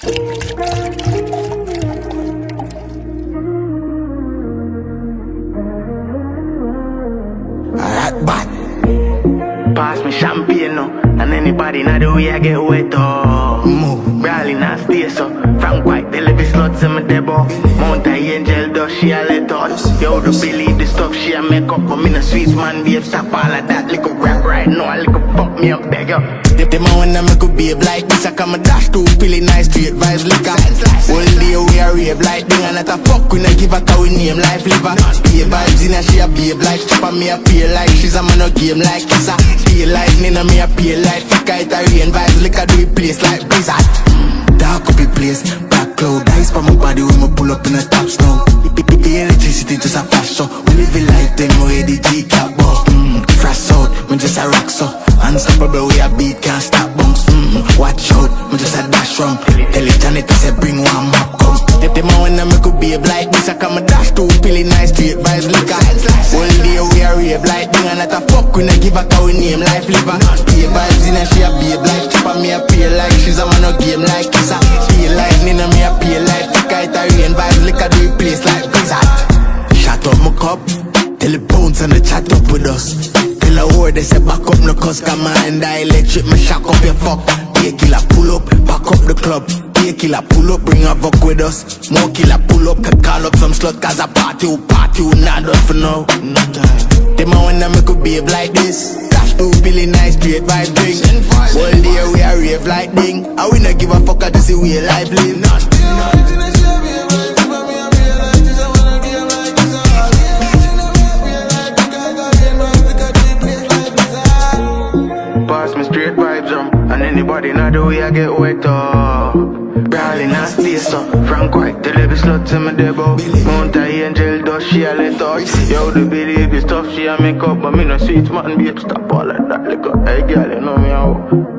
Alright, bad. Pass me champagne now, and anybody not the way I get wet Move. Brawling and stay so. Frank White, they live his sluts in my debo. Mount a angel does she a let us. Yo, don't believe the stuff she a make up, but me no sweet man, babe, stop all of that. Little rap right now, little fuck me up, beg up. Them a wanna make a babe like this. I come a dash to feeling nice, straight vibes liquor. All day we a rave like thing, and not a fuck we not give a cow we name life liver. Babe vibes in a she a babe like chopper, me a pay like she's a man no game like kissa. Pay like Nina, me a pay like fika. It a rain vibes liquor do it place like blizzard. Dark up the place, black cloud ice for my body when me pull up in a top snow. The electricity just a flash so we live it like them where the G-cap ball. Fresh out, me just a rock so unstoppable way a beat can't stop bounce. Watch out, me just a dash from. Tell it Janet I say bring one map come. Them a wanna make a babe like this. I come a dash to feeling nice, straight vibes liquor. All day we a rave like thing, and not a fuck we not give a cow we name life liver. Pay vibes in a she a babe like chopper, me a pay like she's a man no game like kissa. Pay like Nina, me a pay like fika. It a rain vibes liquor do it place like blizzard. Shut up my cup, tell the bones and the chat up with us. Tell a word they say back up no cause come and I electric me shock up your fuck. Be a killer pull up, back up the club. Be a killer pull up, bring a fuck with us. More killer pull up, can call up some slut cause a party who not done for now. No time. Them a wanna make a babe like this. Cash to feeling nice, straight vibe drink. All day we a rave like ding. And we not give a fuck at this way life live. Pass me straight vibes and anybody not the way I get wet Brawling and stay so. Frank White, they live his sluts in my debo. Mount a angel does she a let us. Yo, the believe the stuff she a make up, but me no sweet man, babe, stop all of that. Look up, hey girl, you know me how.